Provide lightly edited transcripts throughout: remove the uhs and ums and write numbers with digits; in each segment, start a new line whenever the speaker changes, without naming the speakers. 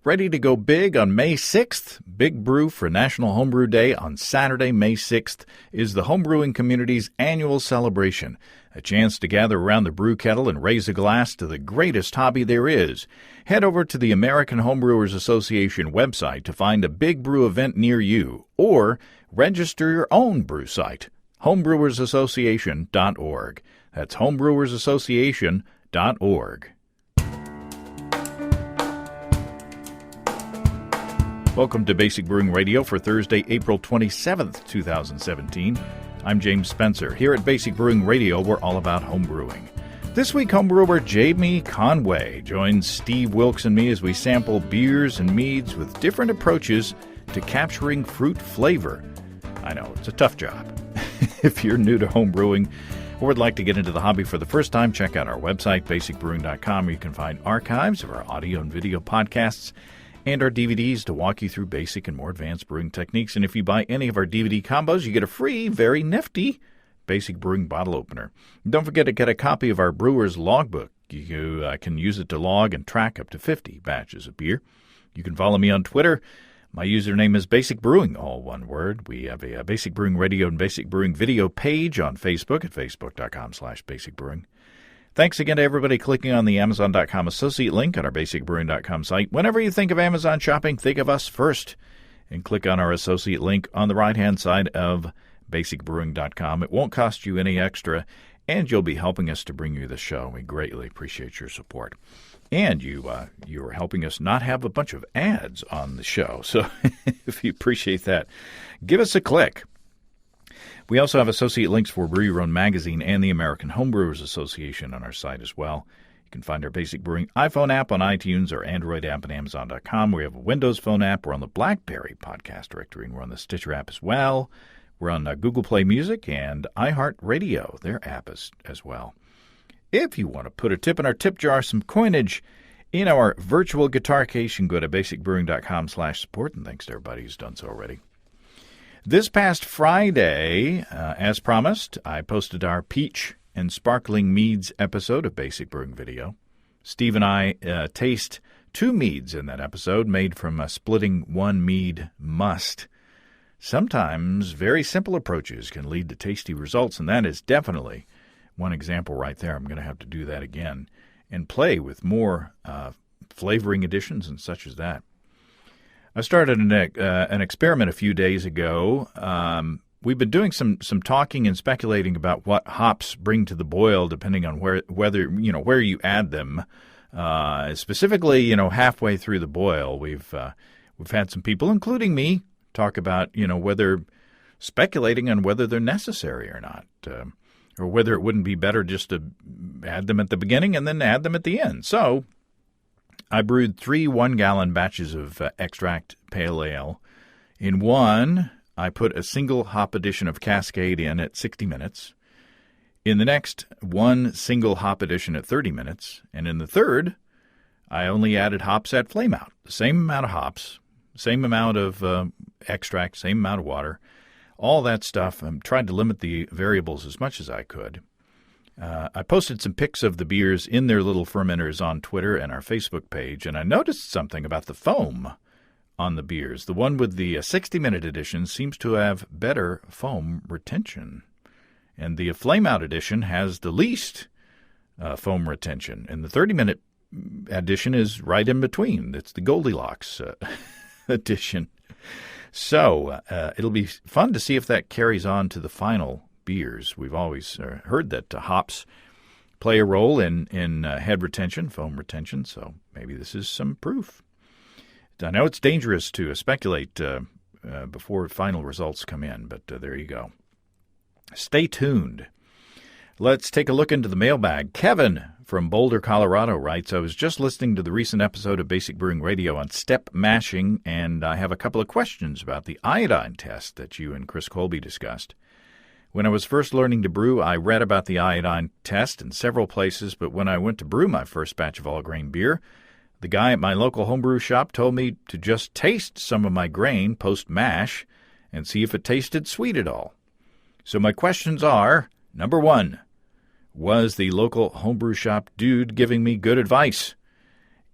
Ready to go big on May 6th? Big Brew for National Homebrew Day on Saturday, May 6th is the homebrewing community's annual celebration, a chance to gather around the brew kettle and raise a glass to the greatest hobby there is. Head over to the American Homebrewers Association website to find a Big Brew event near you, or register your own brew site, homebrewersassociation.org. That's homebrewersassociation.org. Welcome to Basic Brewing Radio for Thursday, April 27th, 2017. I'm James Spencer. Here at Basic Brewing Radio, we're all about homebrewing. This week, homebrewer Jamie Conway joins Steve Wilkes and me as we sample beers and meads with different approaches to capturing fruit flavor. I know, it's a tough job. If you're new to homebrewing or would like to get into the hobby for the first time, check out our website, basicbrewing.com, where you can find archives of our audio and video podcasts and our DVDs to walk you through basic and more advanced brewing techniques. And if you buy any of our DVD combos, you get a free, very nifty Basic Brewing bottle opener. And don't forget to get a copy of our brewer's logbook. You can use it to log and track up to 50 batches of beer. You can follow me on Twitter. My username is Basic Brewing, all one word. We have a Basic Brewing Radio and Basic Brewing video page on Facebook at facebook.com/basicbrewing. Thanks again to everybody clicking on the Amazon.com associate link on our basicbrewing.com site. Whenever you think of Amazon shopping, think of us first and click on our associate link on the right-hand side of basicbrewing.com. It won't cost you any extra, and you'll be helping us to bring you the show. We greatly appreciate your support. And you are helping us not have a bunch of ads on the show. So if you appreciate that, give us a click. We also have associate links for Brew Your Own Magazine and the American Homebrewers Association on our site as well. You can find our Basic Brewing iPhone app on iTunes or Android app at Amazon.com. We have a Windows Phone app. We're on the BlackBerry podcast directory, and we're on the Stitcher app as well. We're on Google Play Music and iHeartRadio, their app as well. If you want to put a tip in our tip jar, some coinage in our virtual guitar case, you can go to basicbrewing.com/support, and thanks to everybody who's done so already. This past Friday, as promised, I posted our Peach and Sparkling Meads episode of Basic Brewing Video. Steve and I taste two meads in that episode made from splitting one mead must. Sometimes very simple approaches can lead to tasty results, and that is definitely one example right there. I'm going to have to do that again and play with more flavoring additions and such as that. I started an experiment a few days ago. We've been doing some talking and speculating about what hops bring to the boil, depending on where you add them. Specifically, halfway through the boil, we've had some people, including me, talk about speculating on whether they're necessary or not, or whether it wouldn't be better just to add them at the beginning and then add them at the end. So I brewed 3 one-gallon batches of extract pale ale. In one, I put a single hop addition of Cascade in at 60 minutes. In the next, one single hop addition at 30 minutes. And in the third, I only added hops at flame out. The same amount of hops, same amount of extract, same amount of water, all that stuff. I tried to limit the variables as much as I could. I posted some pics of the beers in their little fermenters on Twitter and our Facebook page, and I noticed something about the foam on the beers. The one with the 60-minute edition seems to have better foam retention, and the flame-out edition has the least foam retention, and the 30-minute edition is right in between. It's the Goldilocks edition. So it'll be fun to see if that carries on to the final beers. We've always heard that hops play a role in head retention, foam retention, so maybe this is some proof. I know it's dangerous to speculate before final results come in, but there you go. Stay tuned. Let's take a look into the mailbag. Kevin from Boulder, Colorado writes, I was just listening to the recent episode of Basic Brewing Radio on step mashing, and I have a couple of questions about the iodine test that you and Chris Colby discussed. When I was first learning to brew, I read about the iodine test in several places, but when I went to brew my first batch of all-grain beer, the guy at my local homebrew shop told me to just taste some of my grain post-mash and see if it tasted sweet at all. So my questions are, number 1, was the local homebrew shop dude giving me good advice?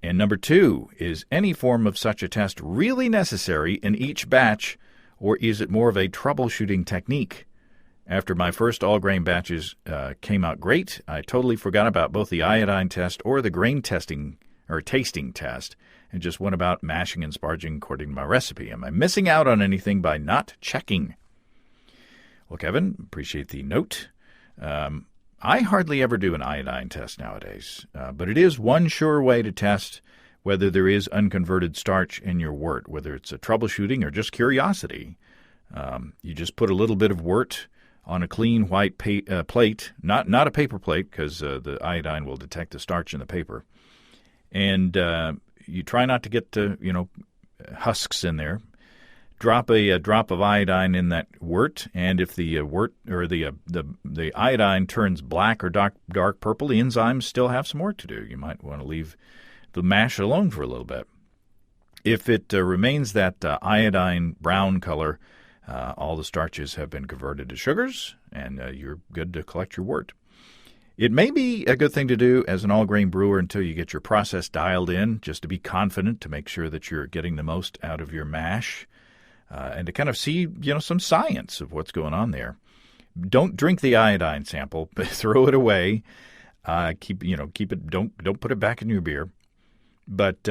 And number 2, is any form of such a test really necessary in each batch, or is it more of a troubleshooting technique? After my first all-grain batches came out great, I totally forgot about both the iodine test or the grain testing or tasting test and just went about mashing and sparging according to my recipe. Am I missing out on anything by not checking? Well, Kevin, appreciate the note. I hardly ever do an iodine test nowadays, but it is one sure way to test whether there is unconverted starch in your wort, whether it's a troubleshooting or just curiosity. You just put a little bit of wort on a clean white plate, not a paper plate, because the iodine will detect the starch in the paper. And you try not to get husks in there. Drop a drop of iodine in that wort, and if the wort or the iodine turns black or dark purple, the enzymes still have some work to do. You might want to leave the mash alone for a little bit. If it remains that iodine brown color, all the starches have been converted to sugars, and you're good to collect your wort. It may be a good thing to do as an all-grain brewer until you get your process dialed in, just to be confident, to make sure that you're getting the most out of your mash, and to kind of see, some science of what's going on there. Don't drink the iodine sample, but throw it away. Keep it. Don't put it back in your beer. But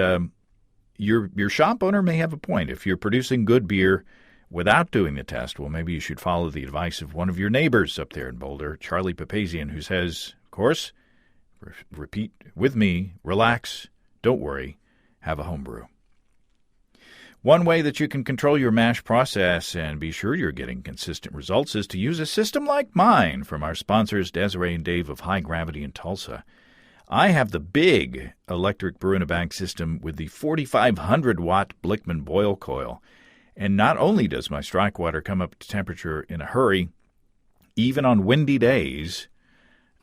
your shop owner may have a point. If you're producing good beer without doing the test, well, maybe you should follow the advice of one of your neighbors up there in Boulder, Charlie Papazian, who says, of course, repeat with me, relax, don't worry, have a homebrew. One way that you can control your mash process and be sure you're getting consistent results is to use a system like mine from our sponsors, Desiree and Dave of High Gravity in Tulsa. I have the big electric brew-in-a-bag system with the 4,500-watt Blickman boil coil. And not only does my strike water come up to temperature in a hurry, even on windy days,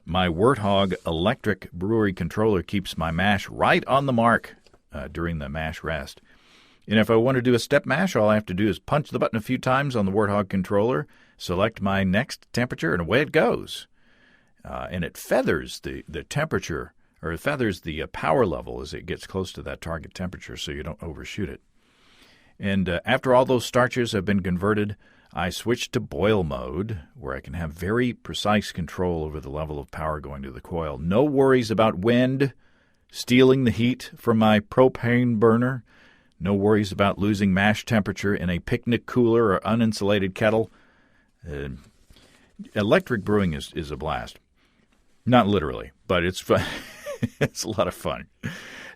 my Warthog electric brewery controller keeps my mash right on the mark during the mash rest. And if I want to do a step mash, all I have to do is punch the button a few times on the Warthog controller, select my next temperature, and away it goes. And it feathers the temperature, or it feathers the power level as it gets close to that target temperature so you don't overshoot it. And after all those starches have been converted, I switched to boil mode, where I can have very precise control over the level of power going to the coil. No worries about wind stealing the heat from my propane burner. No worries about losing mash temperature in a picnic cooler or uninsulated kettle. Electric brewing is a blast. Not literally, but it's fun. It's a lot of fun.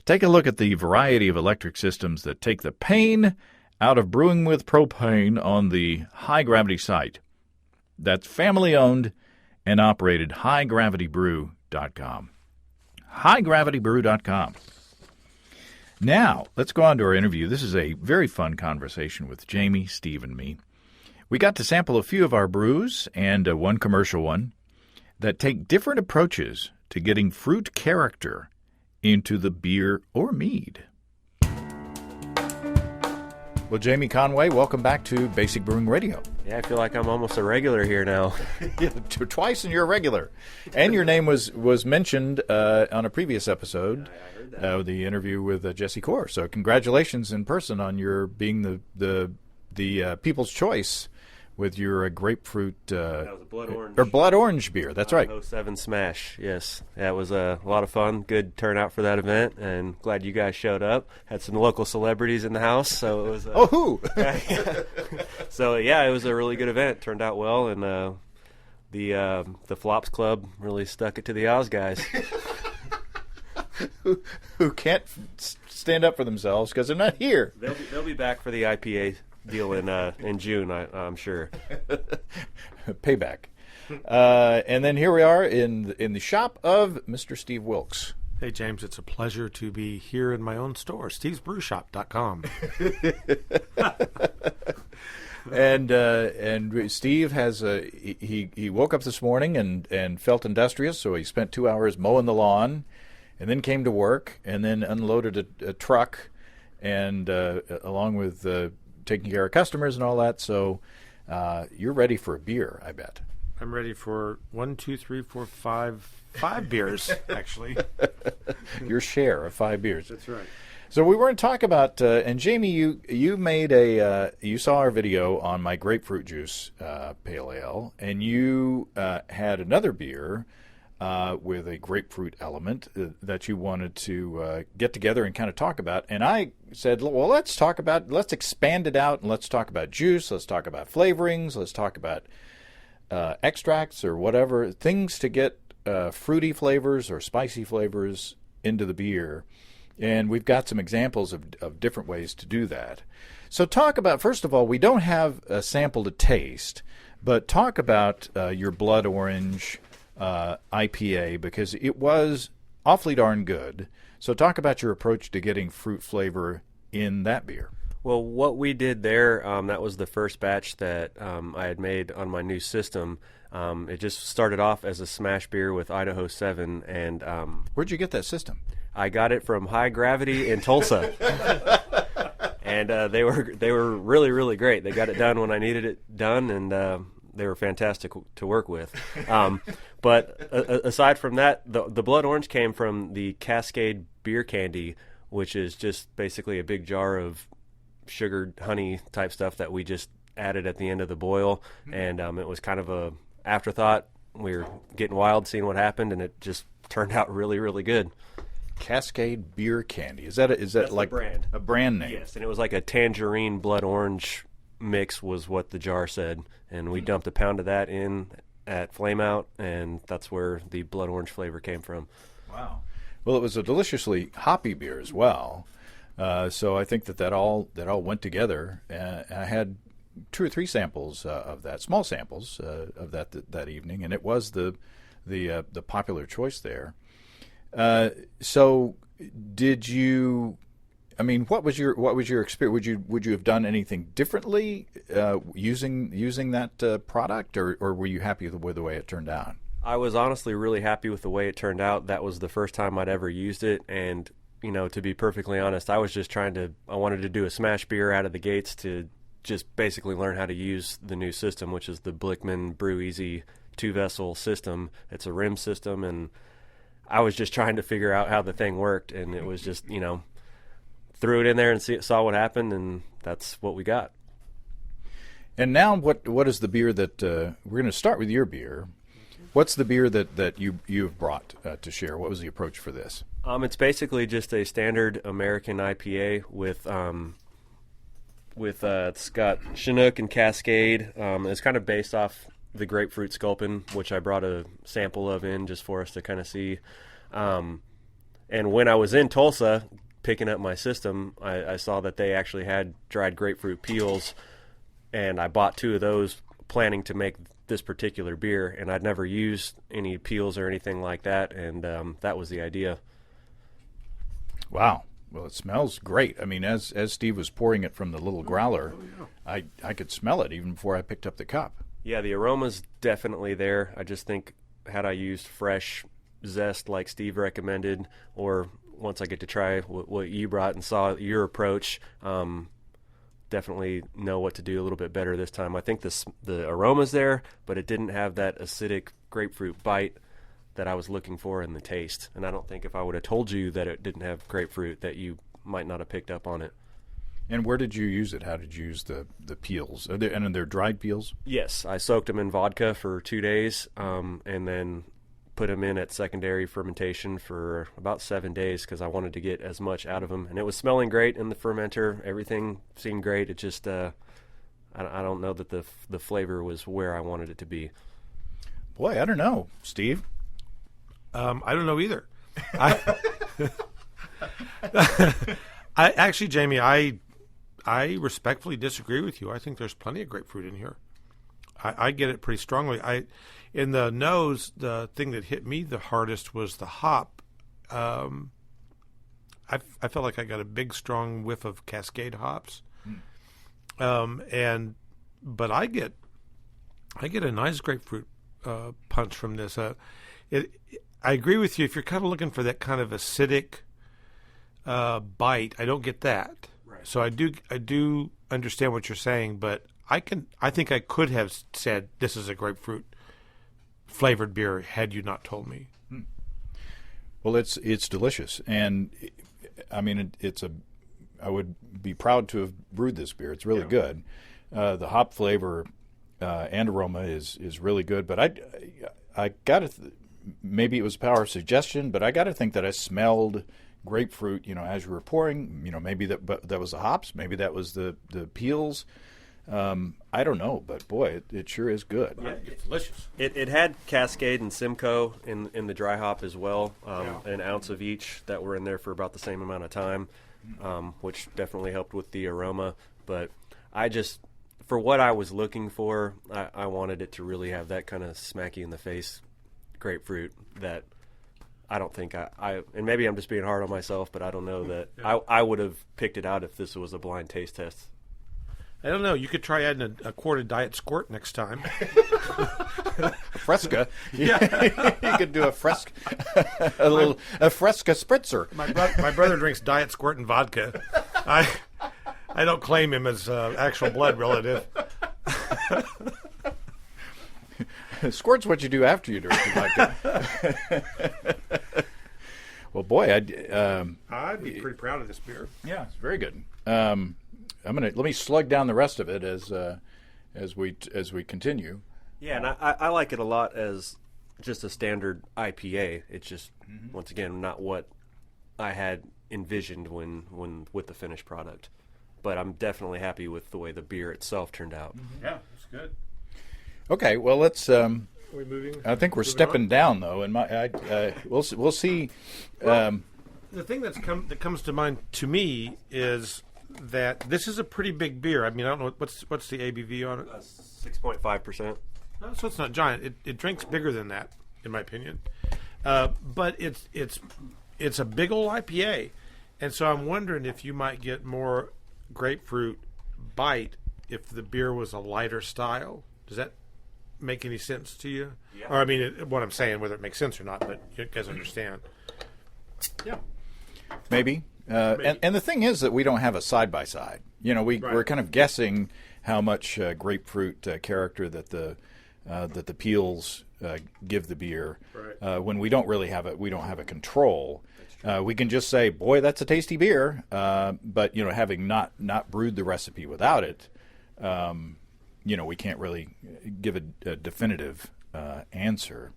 Take a look at the variety of electric systems that take the pain out of brewing with propane on the High Gravity site. That's family-owned and operated HighGravityBrew.com. HighGravityBrew.com. Now, let's go on to our interview. This is a very fun conversation with Jamie, Steve, and me. We got to sample a few of our brews and one commercial one that take different approaches to getting fruit character into the beer or mead. Well, Jamie Conway, welcome back to Basic Brewing Radio.
Yeah, I feel like I'm almost a regular here now.
Yeah, twice and you're a regular. And your name was mentioned on a previous episode,
I heard that.
The interview with Jesse Core. So congratulations in person on your being the people's choice with your grapefruit
That was a blood orange.
or blood orange beer. That's right.
07 Smash, yes. That was a lot of fun. Good turnout for that event, and glad you guys showed up. Had some local celebrities in the house, so it was.
Oh, who?
So yeah, it was a really good event. Turned out well, and the Flops Club really stuck it to the Oz guys.
who can't stand up for themselves because they're not here.
They'll be back for the IPA deal in June, I'm sure.
Payback. And then here we are in the shop of Mr. Steve Wilkes.
Hey, James, it's a pleasure to be here in my own store, stevesbrewshop.com.
And Steve has he woke up this morning and felt industrious, so he spent 2 hours mowing the lawn, and then came to work, and then unloaded a truck, and along with taking care of customers and all that. So you're ready for a beer, I bet.
I'm ready for 1, 2, 3, 4, 5 beers, actually.
Your share of 5 beers.
That's right.
So we were going to talk about, and Jamie, you made you saw our video on my grapefruit juice pale ale, and you had another beer with a grapefruit element that you wanted to get together and kind of talk about. And I said, well, let's expand it out, and let's talk about juice, let's talk about flavorings, let's talk about extracts or whatever, things to get fruity flavors or spicy flavors into the beer. And we've got some examples of different ways to do that. So talk about, first of all, we don't have a sample to taste, but talk about your Blood Orange IPA, because it was awfully darn good. So talk about your approach to getting fruit flavor in that beer.
Well, what we did there, that was the first batch that I had made on my new system. It just started off as a smash beer with Idaho 7. And
where'd you get that system?
I got it from High Gravity in Tulsa. And they were really, really great. They got it done when I needed it done, and they were fantastic to work with. But aside from that, the Blood Orange came from the Cascade Beer Candy, which is just basically a big jar of sugared honey type stuff that we just added at the end of the boil. And it was kind of a afterthought. We were getting wild, seeing what happened, and it just turned out really, really good.
Cascade Beer Candy. Is that
That's
like
brand.
A brand name?
Yes, and it was like a tangerine blood orange mix was what the jar said, and we dumped a pound of that in at Flame Out, and that's where the blood orange flavor came from.
Wow. Well, it was a deliciously hoppy beer as well. So I think that all went together. I had 2 or 3 samples of that, small samples of that evening, and it was the popular choice there. So did you, I mean, what was your experience? Would you have done anything differently using that product, or were you happy with the way it turned out?
I was honestly really happy with the way it turned out. That was the first time I'd ever used it, and to be perfectly honest, I was just I wanted to do a smash beer out of the gates to just basically learn how to use the new system, which is the Blickman Brew Easy 2-vessel system. It's a rim system, and I was just trying to figure out how the thing worked, and it was just, threw it in there and saw what happened, and that's what we got.
And now what is the beer that we're going to start with your beer. What's the beer that you've brought to share? What was the approach for this?
It's basically just a standard American IPA with it's got Chinook and Cascade. It's kind of based off the grapefruit sculpin, which I brought a sample of in just for us to kind of see. And when I was in Tulsa picking up my system, I saw that they actually had dried grapefruit peels, and I bought 2 of those planning to make this particular beer, and I'd never used any peels or anything like that, and that was the idea.
Wow. Well, it smells great. I mean, as Steve was pouring it from the little growler, I could smell it even before I picked up the cup.
Yeah, the aroma's definitely there. I just think had I used fresh zest like Steve recommended, or once I get to try what you brought and saw your approach, definitely know what to do a little bit better this time. I think the aroma's there, but it didn't have that acidic grapefruit bite that I was looking for in the taste. And I don't think if I would have told you that it didn't have grapefruit that you might not have picked up on it.
And where did you use it? How did you use the peels? And they're dried peels?
Yes, I soaked them in vodka for 2 days, and then put them in at secondary fermentation for about 7 days because I wanted to get as much out of them. And it was smelling great in the fermenter. Everything seemed great. It just, I don't know that the flavor was where I wanted it to be.
Boy, I don't know, Steve.
I don't know either. Actually, Jamie, I respectfully disagree with you. I think there's plenty of grapefruit in here. I get it pretty strongly. In the nose, the thing that hit me the hardest was the hop. I felt like I got a big, strong whiff of Cascade hops. But I get a nice grapefruit punch from this. I agree with you. If you're kind of looking for that kind of acidic bite, I don't get that.
Right.
So I do understand what you're saying, but I think I could have said this is a grapefruit flavored beer had you not told me.
Well, it's delicious, and I mean I would be proud to have brewed this beer. It's really good. The hop flavor and aroma is really good, but I got to maybe it was power of suggestion, but I got to think that I smelled grapefruit, as you were pouring. Maybe that was the hops, maybe that was the peels. I don't know, but boy, it sure is good.
Yeah, it's delicious.
It had Cascade and Simcoe in the dry hop as well, an ounce of each that were in there for about the same amount of time, which definitely helped with the aroma. But for what I was looking for, I wanted it to really have that kind of smacky in the face grapefruit that I don't think I and maybe I'm just being hard on myself, but I don't know that I would have picked it out if this was a blind taste test.
I don't know. You could try adding a quart of Diet Squirt next time.
Fresca. Yeah. You could do a Fresca, a Fresca spritzer.
My brother drinks Diet Squirt and vodka. I don't claim him as actual blood relative.
Squirt's what you do after you drink vodka. Well, boy,
I'd be pretty proud of this beer.
Yeah, it's very good. Let me slug down the rest of it as we continue.
Yeah, and I like it a lot as just a standard IPA. It's just once again not what I had envisioned when with the finished product. But I'm definitely happy with the way the beer itself turned out.
Yeah, it's good.
Okay, well let's.
Are we moving?
I think we're stepping down though, and we'll see.
Well, the thing that comes to mind to me is that this is a pretty big beer. I mean, I don't know what's the ABV on it.
6.5%.
So it's not giant. It drinks bigger than that, in my opinion. But it's a big old IPA, and so I'm wondering if you might get more grapefruit bite if the beer was a lighter style. Does that make any sense to you?
Yeah.
Or I mean, what I'm saying, whether it makes sense or not, but you guys understand.
Yeah, maybe. And the thing is that we don't have a side by side. We're kind of guessing how much grapefruit character that the peels give the beer.
Right.
When we don't really have it, we don't have a control. We can just say, "Boy, that's a tasty beer." But having not brewed the recipe without it, we can't really give a definitive answer.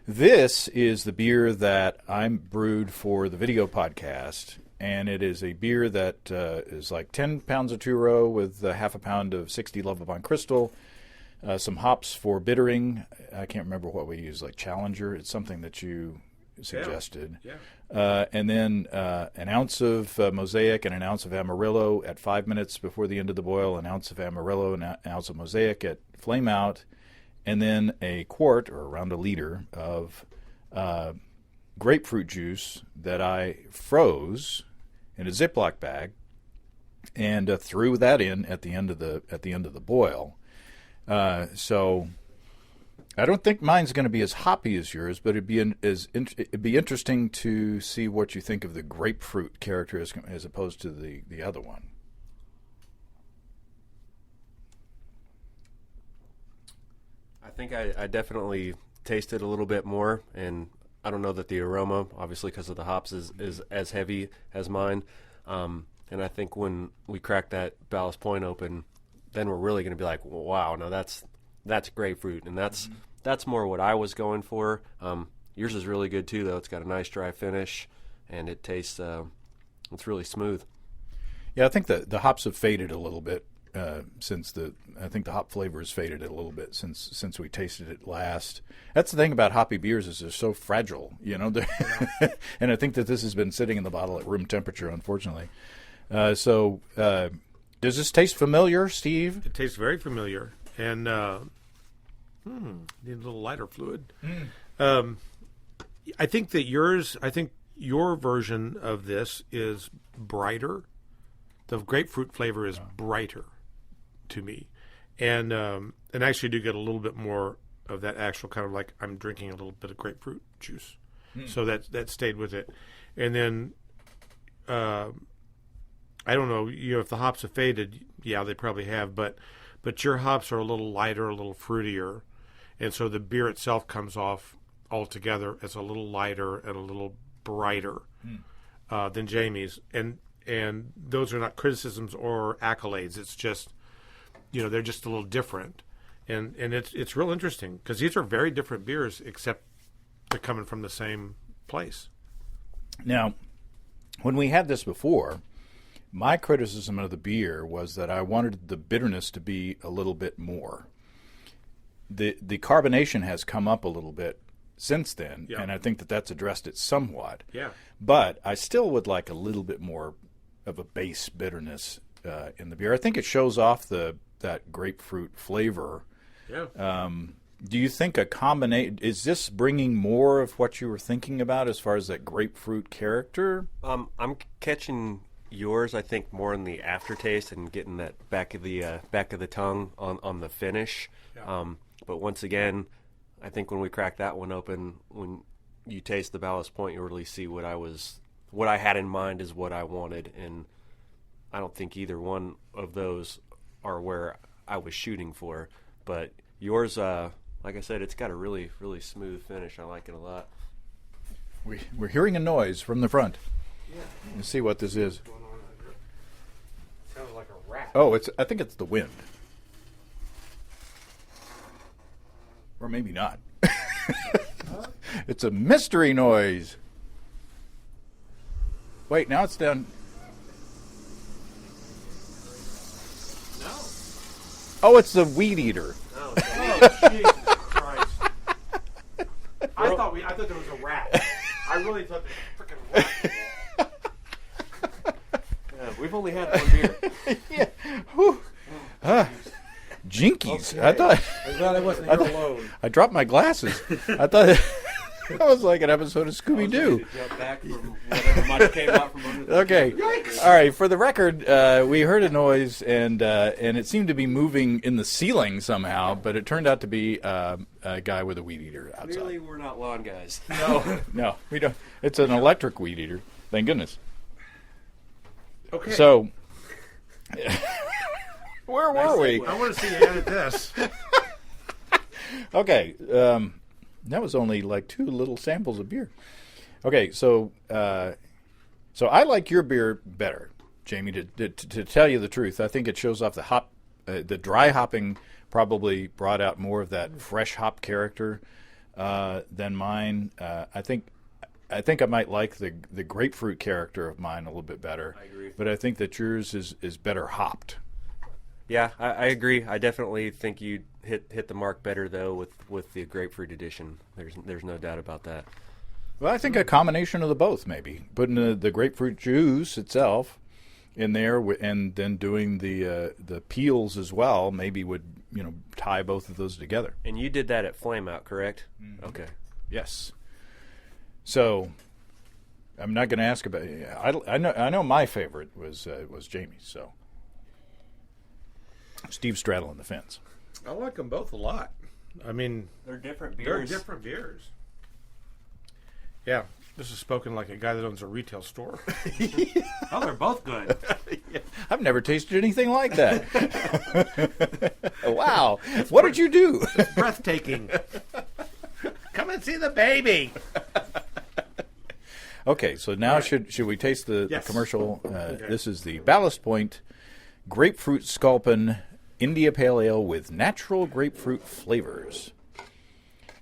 This is the beer that I'm brewed for the video podcast, and it is a beer that is like 10 pounds of two-row with half a pound of 60 Lovibond Crystal, some hops for bittering. I can't remember what we use, like Challenger. It's something that you suggested.
Yeah.
And then an ounce of Mosaic and an ounce of Amarillo at 5 minutes before the end of the boil, an ounce of Amarillo and an ounce of Mosaic at flame out, and then a quart, or around a liter, of grapefruit juice that I froze in a Ziploc bag and threw that in at the end of the boil. So I don't think mine's going to be as hoppy as yours, but it'd be interesting to see what you think of the grapefruit character as opposed to the other one.
I think I definitely tasted a little bit more, and I don't know that the aroma, obviously because of the hops, is as heavy as mine. And I think when we crack that Ballast Point open, then we're really going to be like, wow, no, that's grapefruit, and that's more what I was going for. Yours is really good too, though. It's got a nice dry finish, and it tastes it's really smooth.
Yeah, I think the hops have faded a little bit I think the hop flavor has faded a little bit since we tasted it last. That's the thing about hoppy beers, is they're so fragile, and I think that this has been sitting in the bottle at room temperature, unfortunately. So does this taste familiar, Steve?
It tastes very familiar, and need a little lighter fluid. I think your version of this is brighter. The grapefruit flavor is brighter to me, and actually do get a little bit more of that actual kind of like I'm drinking a little bit of grapefruit juice. So that stayed with it, and then I don't know, if the hops have faded, yeah, they probably have, but your hops are a little lighter, a little fruitier, And so the beer itself comes off altogether as a little lighter and a little brighter than Jamie's. And those are not criticisms or accolades. It's just, they're just a little different. And it's real interesting because these are very different beers, except they're coming from the same place.
Now, when we had this before, my criticism of the beer was that I wanted the bitterness to be a little bit more. The carbonation has come up a little bit since then, and I think that's addressed it somewhat.
Yeah.
But I still would like a little bit more of a base bitterness in the beer. I think it shows off that grapefruit flavor.
Yeah.
Do you think a combination is this bringing more of what you were thinking about as far as that grapefruit character?
I'm catching yours, I think, more in the aftertaste and getting that back of the tongue on the finish.
Yeah.
But once again, I think when we crack that one open, when you taste the Ballast Point, you really see what I had in mind is what I wanted, and I don't think either one of those are where I was shooting for. But yours, like I said, it's got a really, really smooth finish. I like it a lot.
We're hearing a noise from the front.
Yeah.
Let's see what this is.
Sounds like a rat.
Oh, I think it's the wind. Or maybe not. It's a mystery noise. Wait, now it's down.
No.
Oh, it's the weed eater.
Oh, Jesus Christ. I thought there was a rat. I really thought there was a freaking rat.
Yeah, we've only had one beer.
Yeah. Whew. Jinkies.
Okay.
I thought
I'm glad I wasn't here alone.
I dropped my glasses. I thought that was like an episode of Scooby Doo.
Jump back from whatever might have came out from under the
Okay.
Yikes.
All right. For the record, we heard a noise, and it seemed to be moving in the ceiling somehow, but it turned out to be a guy with a weed eater outside.
Clearly, we're not lawn guys.
No, we don't. It's an electric weed eater. Thank goodness.
Okay.
So, where were we?
I want to see you edit this.
Okay. That was only like 2 little samples of beer. Okay, so I like your beer better, Jamie. To tell you the truth, I think it shows off the dry hopping probably brought out more of that fresh hop character than mine. I think I might like the grapefruit character of mine a little bit better.
I agree.
But I think that yours is better hopped.
Yeah, I agree. I definitely think you hit the mark better though with the grapefruit edition. There's no doubt about that.
Well, I think a combination of the both, maybe putting the grapefruit juice itself in there, and then doing the peels as well, maybe would tie both of those together.
And you did that at Flame Out, correct?
Mm-hmm.
Okay.
Yes. So I'm not going to ask about. I know my favorite was Jamie's. So Steve straddling the fence.
I like them both a lot. I mean,
They're different
they're
beers.
different beers. Yeah, this is spoken like a guy that owns a retail store. Oh, they're both good.
Yeah, I've never tasted anything like that. Wow. What did you do?
It's breathtaking. Come and see the baby.
Okay, so now
Right.
should we taste the
Yes.
commercial?
Okay.
This is the Ballast Point Grapefruit Sculpin India Pale Ale with natural grapefruit flavors.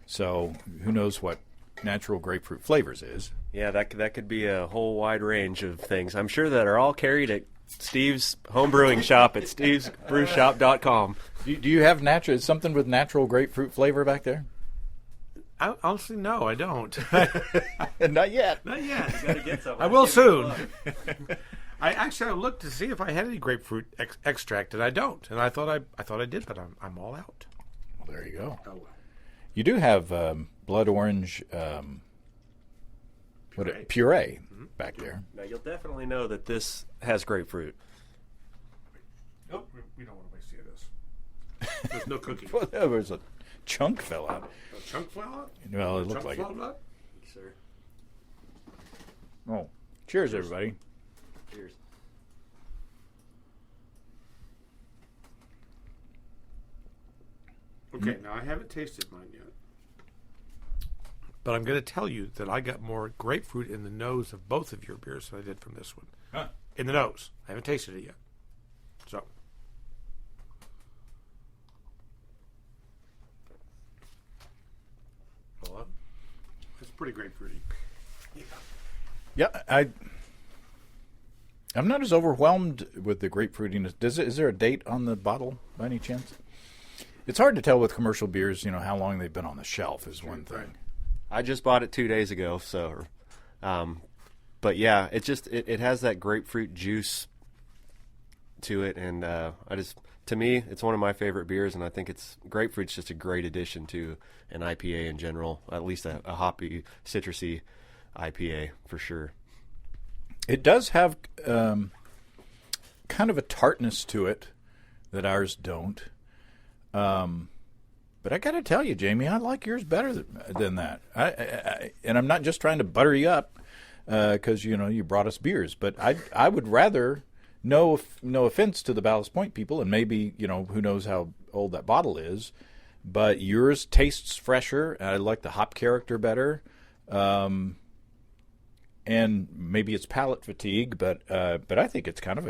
So who knows what natural grapefruit flavors is?
Yeah, that could be a whole wide range of things. I'm sure that are all carried at Steve's homebrewing shop at stevesbrewshop.com.
Do you have something with natural grapefruit flavor back there?
Honestly, no, I don't.
Not yet.
Not yet.
You gotta get some.
I will soon. I looked to see if I had any grapefruit extract, and I don't. And I thought I did, but I'm all out.
Well, there you go.
Oh well.
You do have blood orange puree back there.
Now you'll definitely know that this has grapefruit.
Nope, we don't want to waste any of this. There's no cookie.
Well, there was a chunk fell out.
A chunk fell out?
Well, it looked
Chunk
like it.
fell out?
Sir.
Oh, cheers, everybody.
Cheers.
Okay, now I haven't tasted mine yet. But I'm going to tell you that I got more grapefruit in the nose of both of your beers than I did from this one.
Huh.
In the nose. I haven't tasted it yet. So. Hold on. It's pretty grapefruity.
Yeah, I'm not as overwhelmed with the grapefruitiness. Is there a date on the bottle by any chance? It's hard to tell with commercial beers, how long they've been on the shelf is one thing.
I just bought it 2 days ago, so, but yeah, it has that grapefruit juice to it, and to me, it's one of my favorite beers, and I think grapefruit's just a great addition to an IPA in general, at least a hoppy, citrusy IPA for sure.
It does have kind of a tartness to it that ours don't. But I got to tell you, Jamie, I like yours better than that. And I'm not just trying to butter you up because you brought us beers, but I would rather, no offense to the Ballast Point people, and maybe who knows how old that bottle is, but yours tastes fresher. And I like the hop character better. And maybe it's palate fatigue, but I think it's kind of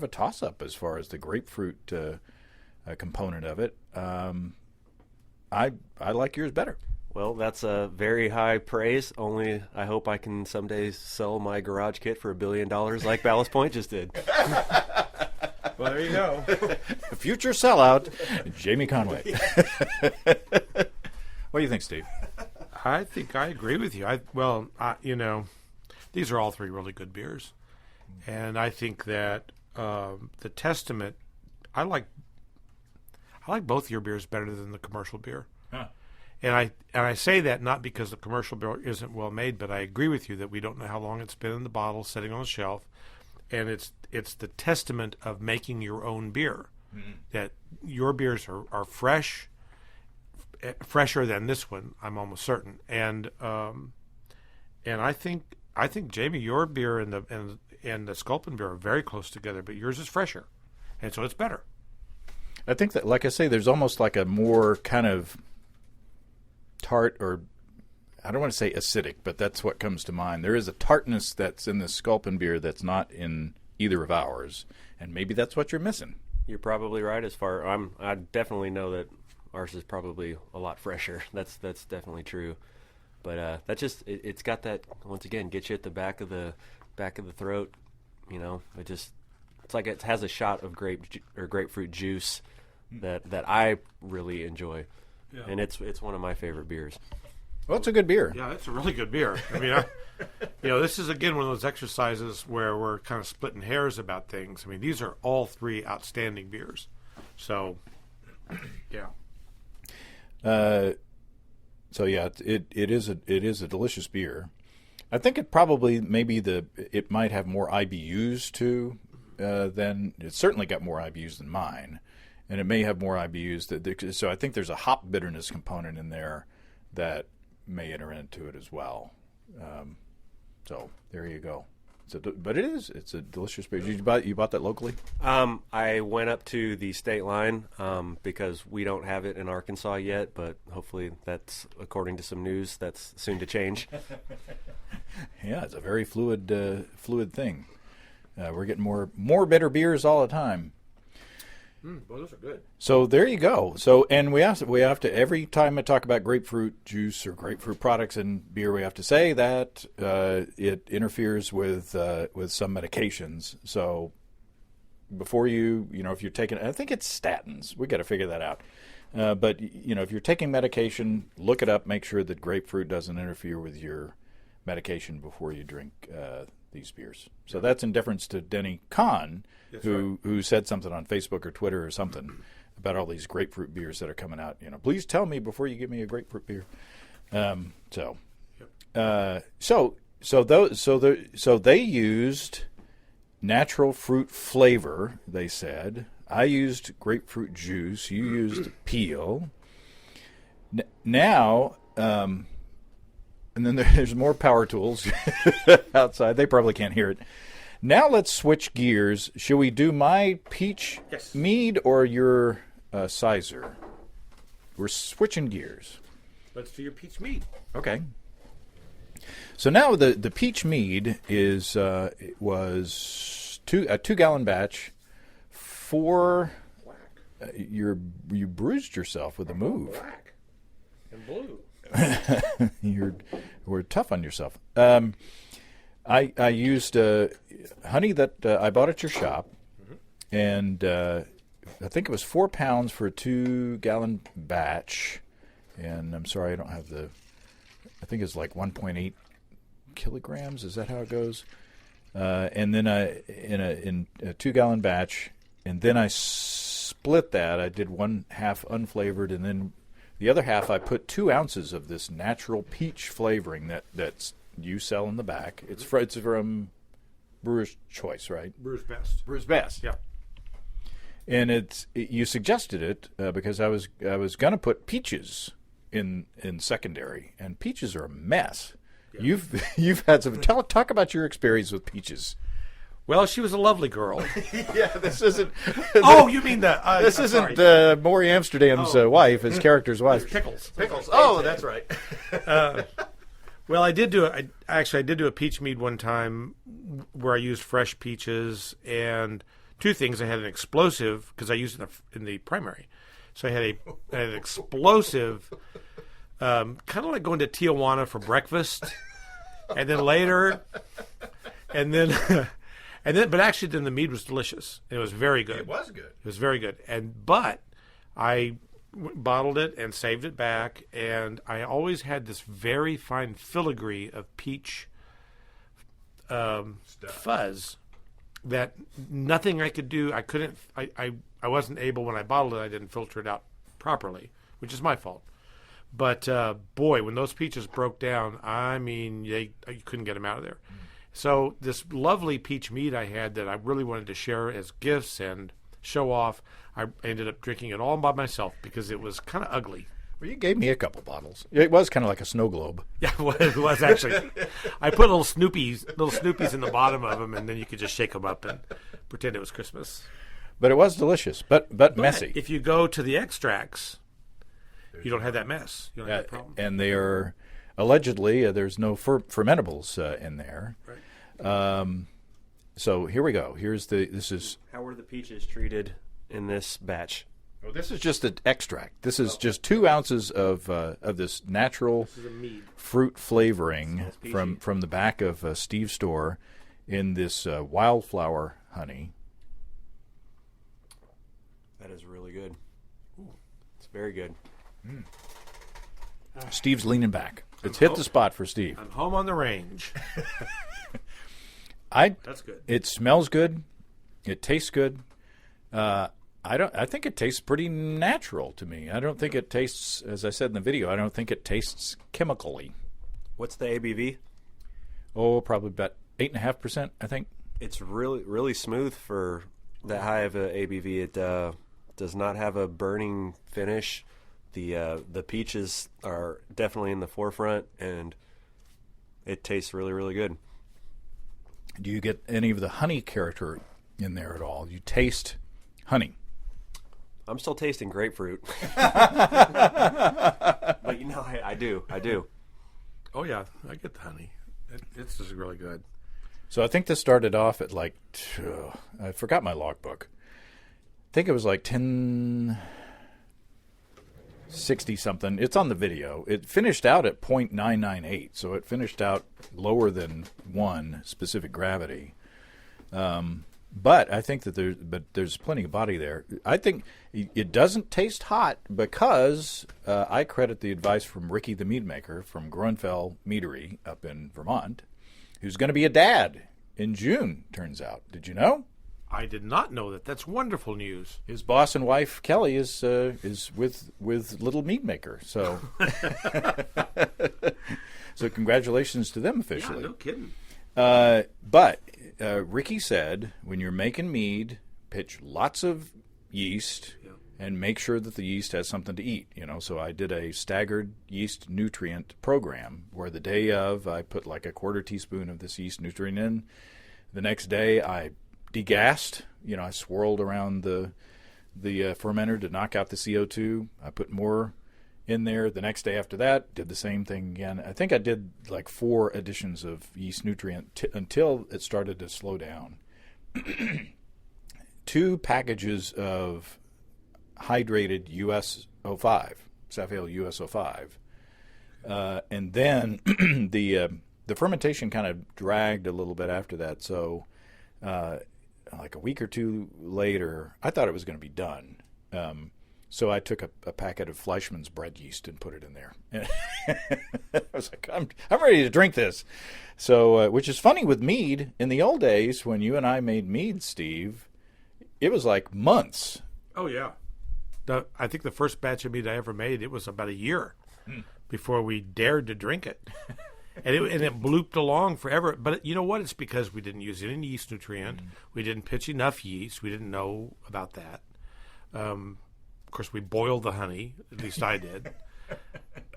a toss up as far as the grapefruit component of it. I like yours better.
Well, that's a very high praise. Only I hope I can someday sell my garage kit for $1 billion like Ballast Point just did.
Well, there you go.
Future sellout, Jamie Conway. What do you think, Steve?
I think I agree with you. These are all three really good beers, and I think that the Testament, I like both your beers better than the commercial beer.
Huh.
And I say that not because the commercial beer isn't well made, but I agree with you that we don't know how long it's been in the bottle, sitting on the shelf, and it's the testament of making your own beer. Mm-hmm. That your beers are fresh, fresher than this one. I'm almost certain, and I think Jamie, your beer and the Sculpin beer are very close together, but yours is fresher, and so it's better.
I think that, like I say, there's almost like a more kind of tart, or I don't want to say acidic, but that's what comes to mind. There is a tartness that's in the Sculpin beer that's not in either of ours, and maybe that's what you're missing.
You're probably right. I definitely know that ours is probably a lot fresher. That's definitely true. But it's got that, once again, gets you at the back of the throat. It's like it has a shot of grapefruit juice that I really enjoy, yeah. And it's one of my favorite beers.
Well, it's a good beer.
Yeah, it's a really good beer. I mean, this is again one of those exercises where we're kind of splitting hairs about things. I mean, these are all three outstanding beers. So, yeah.
So yeah, it is a delicious beer. I think it probably it might have more IBUs too than it's certainly got more IBUs than mine, and it may have more IBUs so I think there's a hop bitterness component in there that may enter into it as well. So there you go. But it's a delicious beer. You bought that locally?
I went up to the state line because we don't have it in Arkansas yet, but hopefully that's, according to some news, that's soon to change.
Yeah, it's a very fluid thing. We're getting more bitter beers all the time.
Well, those are good.
So there you go. So, and we have to every time I talk about grapefruit juice or grapefruit products in beer, we have to say that it interferes with some medications. So before if you're taking, I think it's statins. We got to figure that out. But if you're taking medication, look it up. Make sure that grapefruit doesn't interfere with your medication before you drink these beers. So that's in deference to Denny Kahn, who said something on Facebook or Twitter or something about all these grapefruit beers that are coming out. Please tell me before you give me a grapefruit beer. So they used natural fruit flavor. They said I used grapefruit juice. You used peel. Now. And then there's more power tools outside. They probably can't hear it. Now let's switch gears. Shall we do my peach mead or your sizer? we're switching gears.
Let's do your peach mead.
Okay. So now the peach mead is it was a 2-gallon batch. You bruised yourself with a move.
Black and blue.
We're tough on yourself. I used honey that I bought at your shop, and I think it was 4 pounds for a 2-gallon batch. And I'm sorry, I don't have I think it's like 1.8 kilograms. Is that how it goes? And then in a 2-gallon batch, and then I split that. I did 1/2 unflavored, and then the other half I put 2 ounces of this natural peach flavoring that's you sell in the back. It's from Brewer's Choice, right?
Brewer's Best.
Brewer's Best.
Yeah.
And you suggested it because I was going to put peaches in secondary, and peaches are a mess. Yeah. You've had some. Talk about your experience with peaches.
Well, she was a lovely girl.
Yeah, this isn't.
Oh, you mean
this isn't Maury Amsterdam's wife, his character's wife.
Pickles.
Oh, that's right.
Well, I did do a peach mead one time where I used fresh peaches, and 2 things. I had an explosive because I used it in the primary, so I had an explosive, kind of like going to Tijuana for breakfast, and then later, and then. But actually, then the mead was delicious. It was very good.
It was good.
It was very good. But I bottled it and saved it back, and I always had this very fine filigree of peach fuzz that nothing I could do. I wasn't able, when I bottled it, I didn't filter it out properly, which is my fault. But boy, when those peaches broke down, I mean, you couldn't get them out of there. So this lovely peach mead I had that I really wanted to share as gifts and show off, I ended up drinking it all by myself because it was kind of ugly.
Well, you gave me a couple bottles. It was kind of like a snow globe.
Yeah, it was actually. I put little Snoopies in the bottom of them, and then you could just shake them up and pretend it was Christmas.
But it was delicious, but messy.
If you go to the extracts, you don't have that mess. You don't have that problem.
And they are allegedly there's no fermentables in there.
Right.
So here we go. This is.
How were the peaches treated in this batch?
Oh, this is just an extract. This is just 2 ounces of this natural fruit flavoring from the back of Steve's store in this wildflower honey.
That is really good. Ooh, it's very good.
Mm. Steve's leaning back. It's hit the spot for Steve.
I'm home on the range.
That's
good.
It smells good. It tastes good. I think it tastes pretty natural to me. I don't think it tastes, as I said in the video, I don't think it tastes chemically.
What's the ABV?
Oh, probably about 8.5%, I think.
It's really, really smooth for that high of a ABV. It does not have a burning finish. The peaches are definitely in the forefront, and it tastes really, really good.
Do you get any of the honey character in there at all? You taste honey.
I'm still tasting grapefruit. But I do.
Oh, yeah, I get the honey. It's just really good.
So I think this started off at I forgot my logbook. I think it was like 1060 something. It's on the video. It finished out at 0.998, so it finished out lower than 1 specific gravity. But I think that there's plenty of body there. I think it doesn't taste hot because I credit the advice from Ricky the Mead Maker from Groenfell Meadery up in Vermont, who's going to be a dad in June, turns out. Did you know?
I did not know that. That's wonderful news.
His boss and wife, Kelly, is with Little Mead Maker. So, so congratulations to them officially.
Yeah, no kidding.
But Ricky said, when you're making mead, pitch lots of yeast and make sure that the yeast has something to eat. So I did a staggered yeast nutrient program where the day of I put like a 1/4 teaspoon of this yeast nutrient in. The next day I degassed. I swirled around the fermenter to knock out the CO2. I put more in there. The next day after that, did the same thing again. I think I did like 4 additions of yeast nutrient until it started to slow down. 2 packages of hydrated US-05, Safale US-05. And then the fermentation kind of dragged a little bit after that. So like a week or 2 later, I thought it was going to be done. So I took a packet of Fleischmann's bread yeast and put it in there. I was like, I'm ready to drink this. So, which is funny with mead. In the old days, when you and I made mead, Steve, it was like months.
Oh, yeah. I think the first batch of mead I ever made, it was about a year before we dared to drink it. And it blooped along forever. But you know what? It's because we didn't use any yeast nutrient. We didn't pitch enough yeast. We didn't know about that. Of course, we boiled the honey. At least I did.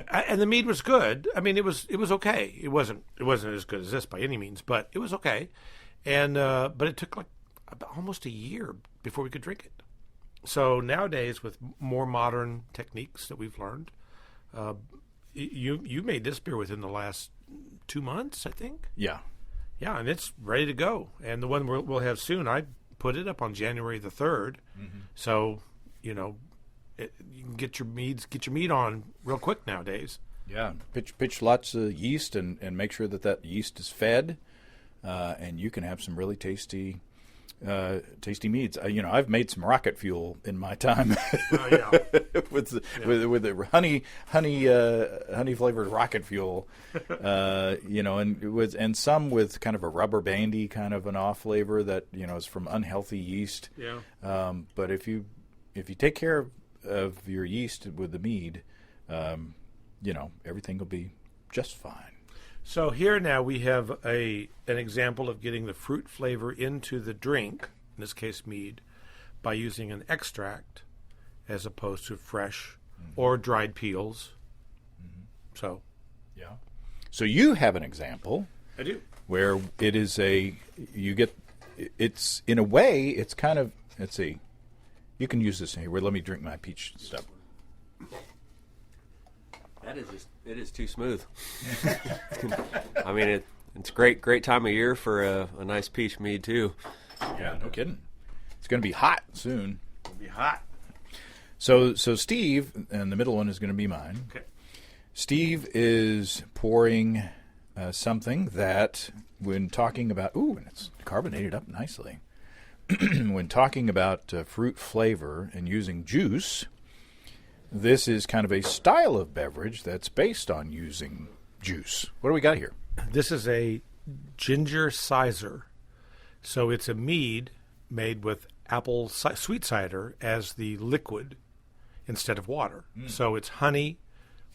And the mead was good. I mean, it was okay. It wasn't as good as this by any means, but it was okay. And but it took like almost a year before we could drink it. So nowadays, with more modern techniques that we've learned, you made this beer within the last 2 months, I think.
Yeah,
and it's ready to go. And the one we'll have soon, I put it up on January the 3rd. So you can get your mead on real quick nowadays.
Yeah, pitch lots of yeast and make sure that yeast is fed, and you can have some really tasty meads. I've made some rocket fuel in my time with the honey flavored rocket fuel, and some with kind of a rubber bandy kind of an off flavor that is from unhealthy yeast.
Yeah.
But if you take care of your yeast with the mead, everything will be just fine.
So here now we have an example of getting the fruit flavor into the drink, in this case mead, by using an extract as opposed to fresh or dried peels. So, yeah.
So you have an example.
I do.
Where it is it's in a way, it's kind of, let's see. You can use this here. Let me drink my peach stuff.
It is too smooth. I mean, it's great time of year for a nice peach mead too.
Yeah, no kidding. It's going to be hot soon.
It'll be hot.
So Steve, and the middle one is going to be mine.
Okay.
Steve is pouring something that, when talking about, and it's carbonated up nicely. When talking about fruit flavor and using juice, this is kind of a style of beverage that's based on using juice. What do we got here?
This is a ginger sizer. So it's a mead made with apple sweet cider as the liquid instead of water. So it's honey,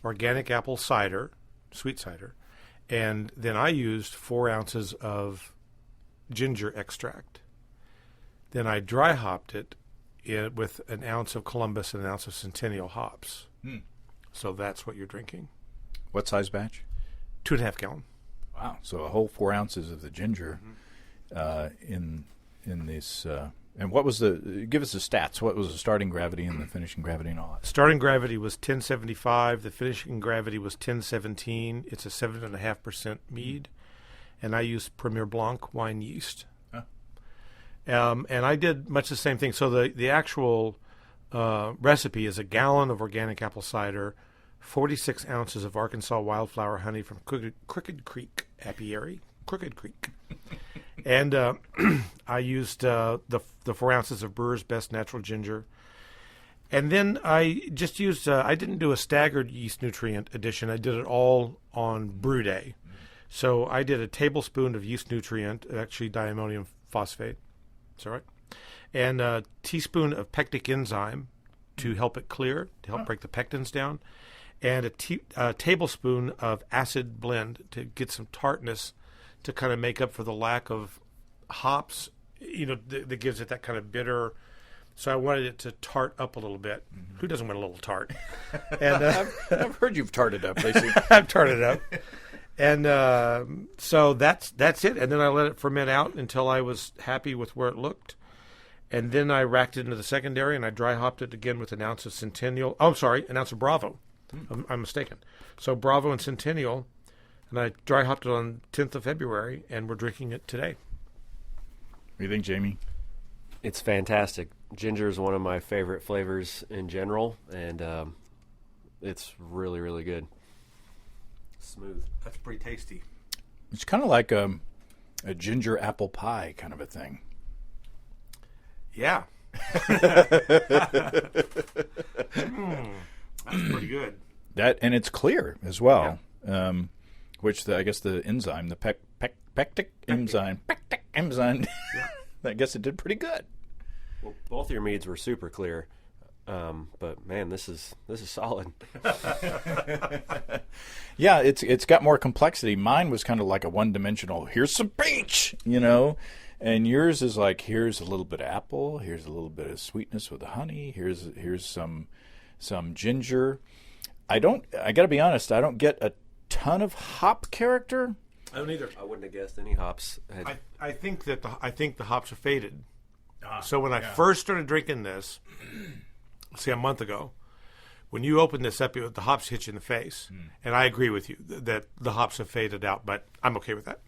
organic apple cider, sweet cider, and then I used 4 ounces of ginger extract. Then I dry hopped it with an ounce of Columbus and an ounce of Centennial hops. So that's what you're drinking.
What size batch?
2.5 gallon.
Wow! So a whole 4 ounces of the ginger in this. And what was give us the stats? What was the starting gravity and the finishing gravity and all that?
Starting gravity was 1075. The finishing gravity was 1017. It's a 7.5% mead, and I used Premier Blanc wine yeast. And I did much the same thing. So the actual recipe is a gallon of organic apple cider, 46 ounces of Arkansas wildflower honey from Crooked Creek Apiary. Crooked Creek. And I used the 4 ounces of Brewer's Best Natural Ginger. And then I just used, I didn't do a staggered yeast nutrient addition. I did it all on brew day. So I did a tablespoon of yeast nutrient, actually diammonium phosphate. It's all right. And a teaspoon of pectic enzyme to help it clear, to help break the pectins down. And a tablespoon of acid blend to get some tartness to kind of make up for the lack of hops, that gives it that kind of bitter. So I wanted it to tart up a little bit. Who doesn't want a little tart? And
I've heard you've tarted up, Lacey.
I've tarted up. And so that's it. And then I let it ferment out until I was happy with where it looked. And then I racked it into the secondary, and I dry hopped it again with an ounce of Centennial. Oh, I'm sorry, an ounce of Bravo. I'm mistaken. So Bravo and Centennial, and I dry hopped it on 10th of February, and we're drinking it today.
What do you think, Jamie?
It's fantastic. Ginger is one of my favorite flavors in general, and it's really, really good. Smooth.
That's pretty tasty.
It's kind of like a ginger apple pie kind of a thing.
Yeah. That's pretty good.
That, and it's clear as well, which I guess the enzyme, the pectic enzyme,
Yeah.
I guess it did pretty good.
Well, both your meads were super clear, but man, this is solid.
Yeah, it's got more complexity. Mine was kind of like a one-dimensional, here's some peach, and yours is like, here's a little bit of apple, here's a little bit of sweetness with the honey, here's some ginger. I got to be honest, I don't get a ton of hop character.
I don't either.
I wouldn't have guessed any hops.
I think that the hops are faded. So when I first started drinking this, say a month ago, when you open this up, the hops hit you in the face, and I agree with you that the hops have faded out. But I'm okay with that.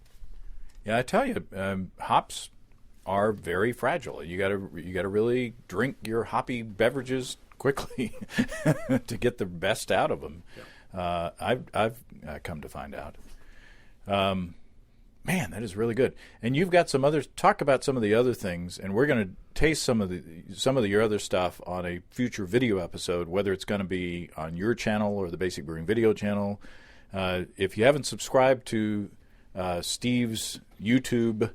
Yeah, I tell you, hops are very fragile. You got to really drink your hoppy beverages quickly to get the best out of them. Yeah. I've come to find out. Man, that is really good. And you've got some others. Talk about some of the other things, and we're going to taste some of your other stuff on a future video episode, whether it's going to be on your channel or the Basic Brewing video channel. If you haven't subscribed to Steve's YouTube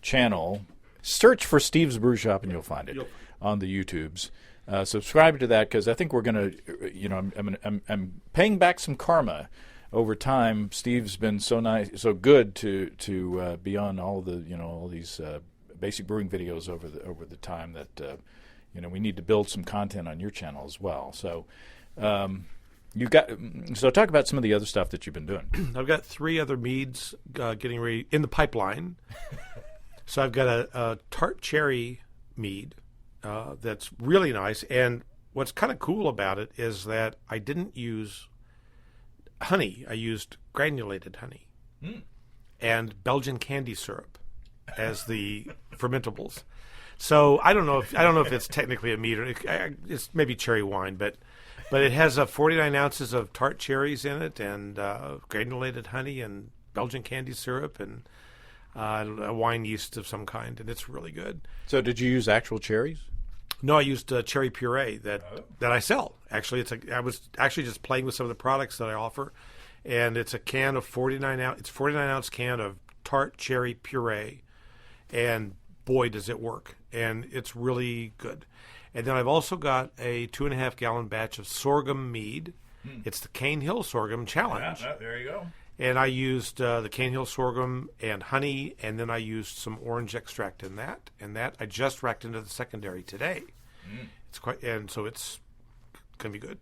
channel, search for Steve's Brew Shop and you'll find it on the YouTubes. Subscribe to that, because I think we're going to, I'm paying back some karma. Over time, Steve's been so nice, so good to be on all these Basic Brewing videos over the time that we need to build some content on your channel as well. So talk about some of the other stuff that you've been doing.
I've got 3 other meads getting ready in the pipeline. So I've got a tart cherry mead that's really nice, and what's kind of cool about it is that I didn't use honey. I used granulated honey and Belgian candy syrup as the fermentables. So I don't know if it's technically a mead or it's maybe cherry wine, but it has 49 ounces of tart cherries in it, and granulated honey and Belgian candy syrup and a wine yeast of some kind, and it's really good.
So did you use actual cherries?
No, I used cherry puree that I sell. Actually, I was actually just playing with some of the products that I offer, and it's a can of 49 ounce. It's 49 ounce can of tart cherry puree, and boy, does it work! And it's really good. And then I've also got a 2.5 gallon batch of sorghum mead. It's the Cane Hill Sorghum Challenge.
Yeah, there you go.
And I used the Cane Hill sorghum and honey, and then I used some orange extract in that. And that I just racked into the secondary today. It's so it's going to be good.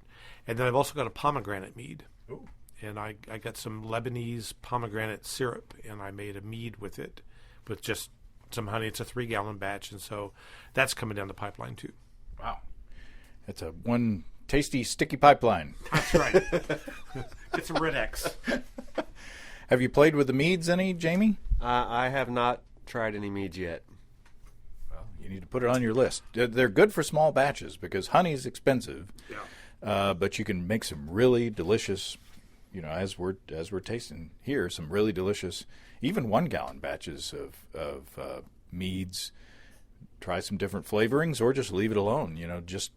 And then I've also got a pomegranate mead.
Ooh.
And I got some Lebanese pomegranate syrup, and I made a mead with it, with just some honey. It's a 3 gallon batch, and so that's coming down the pipeline too.
Wow, that's a one tasty sticky pipeline.
That's right. It's a Red X.
Have you played with the meads any, Jamie?
I have not tried any meads yet.
Well, you need to put it on your list. They're good for small batches because honey is expensive.
Yeah.
But you can make some really delicious, as we're tasting here, some really delicious, even 1 gallon batches of meads. Try some different flavorings, or just leave it alone. Just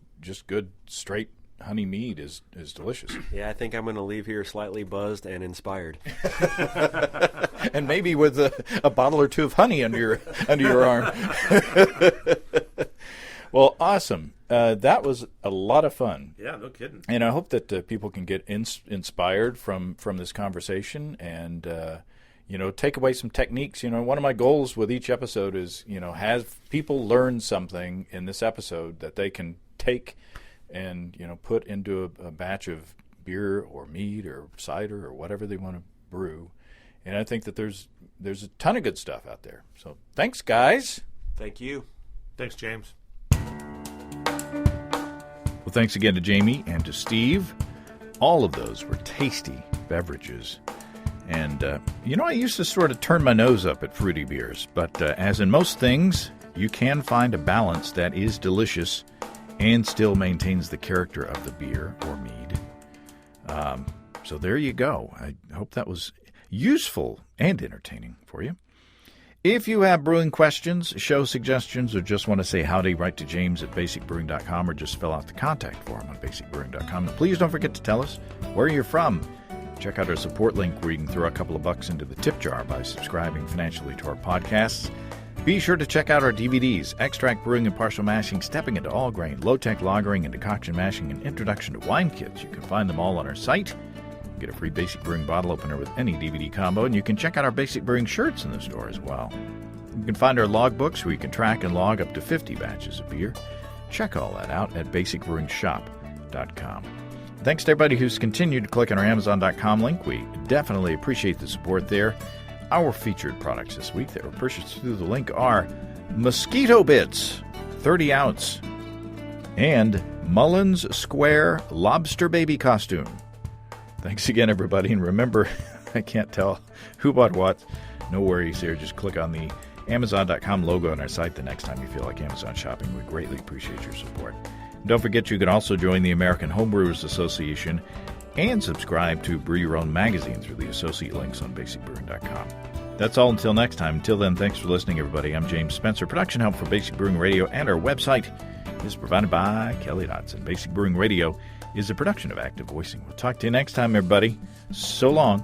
good straight honey mead is delicious.
Yeah, I think I'm going to leave here slightly buzzed and inspired.
And maybe with a bottle or 2 of honey under your arm. Well, awesome. That was a lot of fun.
Yeah, no kidding.
And I hope that people can get inspired from this conversation and take away some techniques. One of my goals with each episode is, have people learn something in this episode that they can take and, put into a batch of beer or mead or cider or whatever they want to brew. And I think that there's a ton of good stuff out there. So thanks, guys.
Thank you.
Thanks, James.
Well, thanks again to Jamie and to Steve. all of those were tasty beverages. And, I used to sort of turn my nose up at fruity beers, but as in most things, you can find a balance that is delicious and still maintains the character of the beer or mead. So there you go. I hope that was useful and entertaining for you. If you have brewing questions, show suggestions, or just want to say howdy, write to James at basicbrewing.com or just fill out the contact form on basicbrewing.com. And please don't forget to tell us where you're from. Check out our support link where you can throw a couple of bucks into the tip jar by subscribing financially to our podcasts. Be sure to check out our DVDs, Extract Brewing and Partial Mashing, Stepping into All Grain, Low-Tech Lagering and Decoction Mashing, and Introduction to Wine Kits. You can find them all on our site. Get a free Basic Brewing bottle opener with any DVD combo, and you can check out our Basic Brewing shirts in the store as well. You can find our logbooks where you can track and log up to 50 batches of beer. Check all that out at basicbrewingshop.com. Thanks to everybody who's continued to click on our Amazon.com link. We definitely appreciate the support there. Our featured products this week that were purchased through the link are Mosquito Bits, 30 ounce, and Mullins Square Lobster Baby Costume. Thanks again, everybody. And remember, I can't tell who bought what. No worries there. Just click on the Amazon.com logo on our site the next time you feel like Amazon shopping. We greatly appreciate your support. And don't forget, you can also join the American Homebrewers Association and subscribe to Brew Your Own magazine through the associate links on basicbrewing.com. That's all until next time. Until then, thanks for listening, everybody. I'm James Spencer. Production help for Basic Brewing Radio and our website is provided by Kelly Dotson. Basic Brewing Radio is a production of Active Voicing. We'll talk to you next time, everybody. So long.